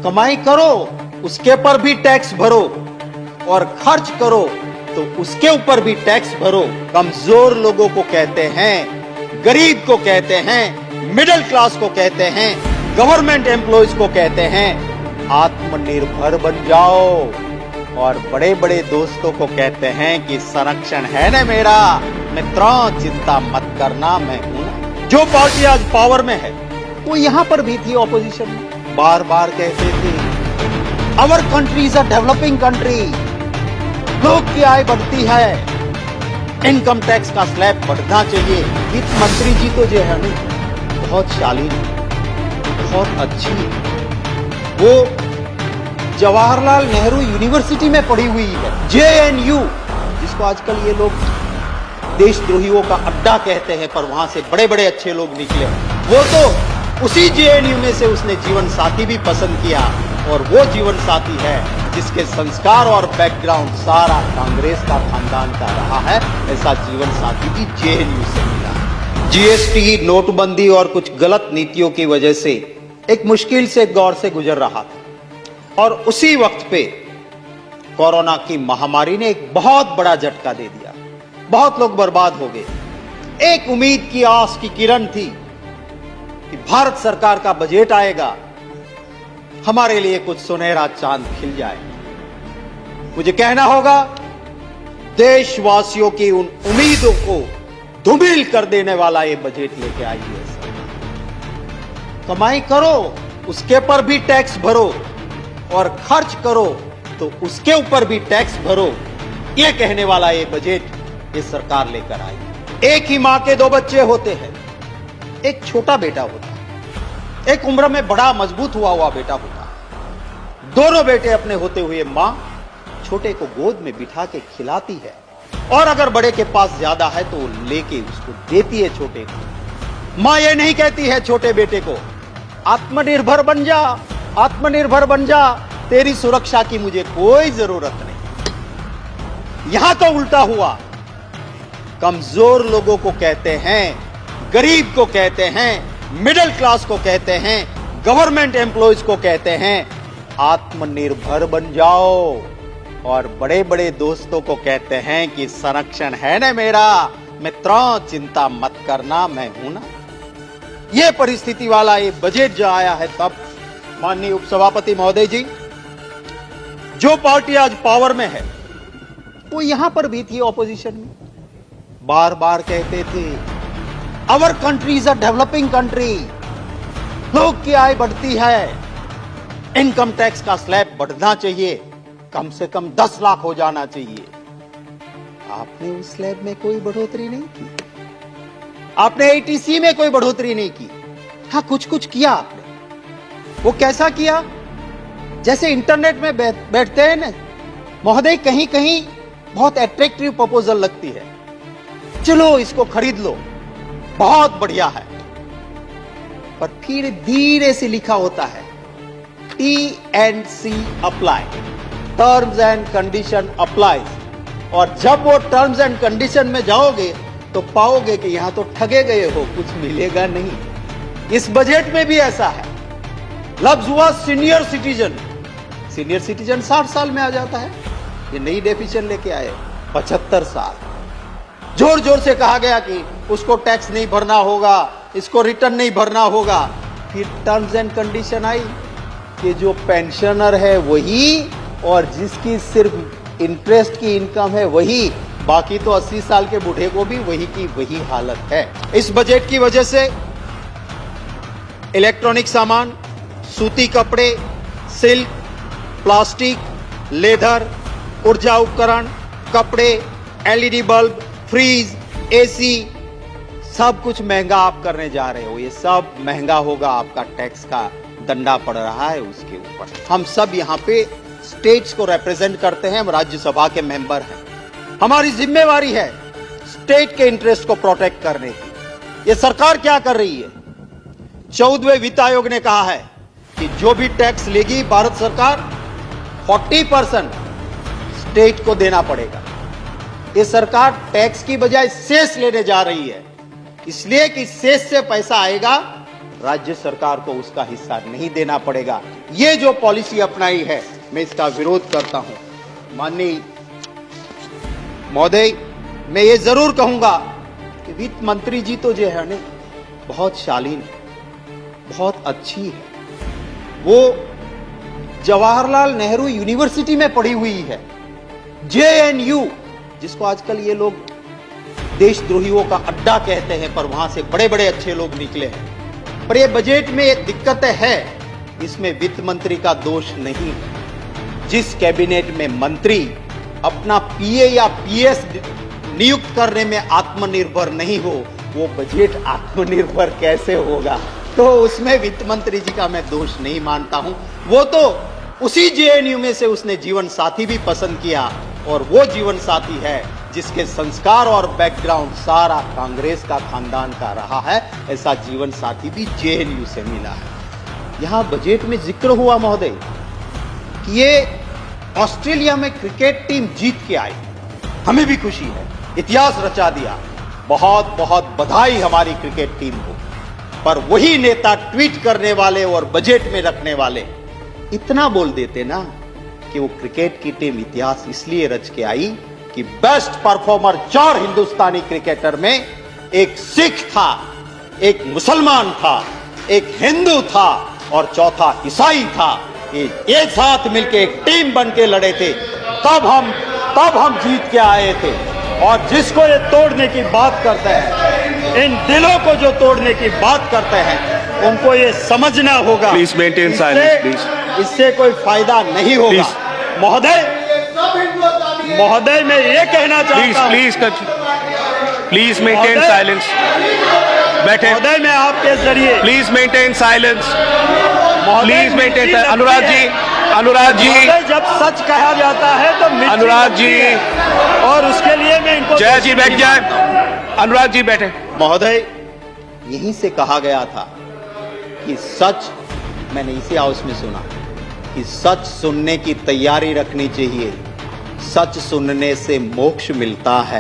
कमाई करो उसके पर भी टैक्स भरो और खर्च करो तो उसके ऊपर भी टैक्स भरो। कमजोर लोगों को कहते हैं, गरीब को कहते हैं, मिडिल क्लास को कहते हैं, गवर्नमेंट एम्प्लॉयज को कहते हैं आत्मनिर्भर बन जाओ। और बड़े बड़े दोस्तों को कहते हैं कि संरक्षण है ना मेरा, मित्रों चिंता मत करना, मैं हूं ना। जो पार्टी आज पावर में है वो यहां पर भी थी ऑपोजिशन में, बार बार कहते थे our country is a developing country, लोग की आय बढ़ती है, इनकम टैक्स का स्लैब बढ़ना चाहिए। वित्त मंत्री जी तो जो है ना बहुत शालीन, बहुत अच्छी, वो जवाहरलाल नेहरू यूनिवर्सिटी में पढ़ी हुई है, JNU, जिसको आजकल ये लोग देशद्रोहियों का अड्डा कहते हैं, पर वहां से बड़े बड़े अच्छे लोग निकले। वो तो उसी JNU में से उसने जीवन साथी भी पसंद किया, और वो जीवन साथी है जिसके संस्कार और बैकग्राउंड सारा कांग्रेस का खानदान का रहा है। ऐसा जीवन साथी भी JNU से मिला। GST, नोटबंदी और कुछ गलत नीतियों की वजह से एक मुश्किल से दौर से गुजर रहा था, और उसी वक्त पे कोरोना की महामारी ने एक बहुत बड़ा झटका दे दिया। बहुत लोग बर्बाद हो गए। एक उम्मीद की आस की किरण थी कि भारत सरकार का बजट आएगा, हमारे लिए कुछ सुनहरा चांद खिल जाए। मुझे कहना होगा देशवासियों की उन उम्मीदों को धूमिल कर देने वाला ये बजट लेके आई है। कमाई करो उसके पर भी टैक्स भरो और खर्च करो तो उसके ऊपर भी टैक्स भरो, यह कहने वाला ये बजट ये सरकार लेकर आई। एक ही मां के दो बच्चे होते हैं, एक छोटा बेटा होता है, एक उम्र में बड़ा मजबूत हुआ बेटा होता है। दोनों बेटे अपने होते हुए मां छोटे को गोद में बिठा के खिलाती है, और अगर बड़े के पास ज्यादा है तो लेके उसको देती है छोटे को। मां ये नहीं कहती है छोटे बेटे को आत्मनिर्भर बन जा, आत्मनिर्भर बन जा, तेरी सुरक्षा की मुझे कोई जरूरत नहीं। यहां तो उल्टा हुआ, कमजोर लोगों को कहते हैं, गरीब को कहते हैं, मिडिल क्लास को कहते हैं, गवर्नमेंट एम्प्लॉयज को कहते हैं आत्मनिर्भर बन जाओ। और बड़े बड़े दोस्तों को कहते हैं कि संरक्षण है ना मेरा, मित्रों चिंता मत करना, मैं हूं ना। यह परिस्थिति वाला ये बजट जो आया है, तब माननीय उपसभापति महोदय जी, जो पार्टी आज पावर में है वो यहां पर भी थी ऑपोजिशन में, बार बार कहते थे our country is a developing country, लोग की आय बढ़ती है, इनकम टैक्स का स्लैब बढ़ना चाहिए, कम से कम 10 लाख हो जाना चाहिए। आपने उस स्लैब में कोई बढ़ोतरी नहीं की, आपने ATC में कोई बढ़ोतरी नहीं की। हाँ, कुछ कुछ किया आपने। वो कैसा किया? जैसे इंटरनेट में बैठते हैं ना महोदय, कहीं कहीं बहुत अट्रैक्टिव प्रपोजल लगती है, चलो इसको खरीद लो, बहुत बढ़िया है, पर फिर धीरे से लिखा होता है T&C apply, terms and condition applies. और जब वो टर्म्स एंड कंडीशन में जाओगे तो पाओगे कि यहां तो ठगे गए हो, कुछ मिलेगा नहीं। इस बजट में भी ऐसा है। लफ्ज हुआ सीनियर सिटीजन। सीनियर सिटीजन 60 साल में आ जाता है, ये नई डेफिनेशन लेके आए 75 साल। जोर जोर से कहा गया कि उसको टैक्स नहीं भरना होगा, इसको रिटर्न नहीं भरना होगा। फिर टर्म्स एंड कंडीशन आई कि जो पेंशनर है वही, और जिसकी सिर्फ इंटरेस्ट की इनकम है वही, बाकी तो 80 साल के बूढ़े को भी वही की वही हालत है। इस बजट की वजह से इलेक्ट्रॉनिक सामान, सूती कपड़े, सिल्क, प्लास्टिक, लेदर, ऊर्जा उपकरण, कपड़े, LED बल्ब, फ्रीज, AC, सब कुछ महंगा आप करने जा रहे हो। ये सब महंगा होगा, आपका टैक्स का डंडा पड़ रहा है उसके ऊपर। हम सब यहाँ पे स्टेट्स को रिप्रेजेंट करते हैं, हम राज्यसभा के मेंबर हैं, हमारी जिम्मेवारी है स्टेट के इंटरेस्ट को प्रोटेक्ट करने की। ये सरकार क्या कर रही है? 14वें वित्त आयोग ने कहा है कि जो भी टैक्स लेगी भारत सरकार 40% स्टेट को देना पड़ेगा। ये सरकार टैक्स की बजाय सेस लेने जा रही है, इसलिए कि सेस से पैसा आएगा राज्य सरकार को उसका हिस्सा नहीं देना पड़ेगा। ये जो पॉलिसी अपनाई है, मैं इसका विरोध करता हूं। माननीय महोदय, मैं ये जरूर कहूंगा कि वित्त मंत्री जी तो जो है ना, बहुत शालीन है, बहुत अच्छी है। वो जवाहरलाल नेहरू यूनिवर्सिटी में पढ़ी हुई है, JNU, जिसको आजकल ये लोग देशद्रोहियों का अड्डा कहते हैं, पर वहां से बड़े बड़े अच्छे लोग निकले हैं। पर ये बजट में एक दिक्कत है, इसमें वित्त मंत्री का दोष नहीं है। जिस कैबिनेट में मंत्री अपना PA या PS नियुक्त करने में आत्मनिर्भर नहीं हो, वो बजट आत्मनिर्भर कैसे होगा? तो उसमें वित्त मंत्री जी का मैं दोष नहीं मानता हूं। वो तो उसी JNU में से उसने जीवन साथी भी पसंद किया, और वो जीवन साथी है जिसके संस्कार और बैकग्राउंड सारा कांग्रेस का खानदान का रहा है। ऐसा जीवन साथी भी JNU से मिला है। यहां बजट में जिक्र हुआ महोदय कि ये ऑस्ट्रेलिया में क्रिकेट टीम जीत के आई, हमें भी खुशी है, इतिहास रचा दिया, बहुत बहुत बधाई हमारी क्रिकेट टीम को। पर वही नेता ट्वीट करने वाले और बजट में रखने वाले इतना बोल देते ना कि वो क्रिकेट की टीम इतिहास इसलिए रच के आई कि बेस्ट परफॉर्मर 4 हिंदुस्तानी क्रिकेटर में एक सिख था, एक मुसलमान था, एक हिंदू था और चौथा ईसाई था। ये एक साथ मिलकर एक टीम बन के लड़े थे, तब हम जीत के आए थे। और जिसको ये तोड़ने की बात करते हैं, इन दिलों को जो तोड़ने की बात करते हैं, उनको ये समझना होगा। Please maintain silence please. इससे कोई फायदा नहीं होगा। महोदय मैं ये कहना चाहता हूं, प्लीज मेंटेन साइलेंस। बैठे महोदय, मैं आपके जरिए please maintain silence. Please maintain. Anurag ji जब सच कहा जाता है तो अनुराग जी, और उसके लिए मैं इनको जय जी बैठ जाए। अनुराग जी बैठे। महोदय, यहीं से कहा गया था कि सच, मैंने इसी हाउस में सुना कि सच सुनने की तैयारी रखनी चाहिए, सच सुनने से मोक्ष मिलता है।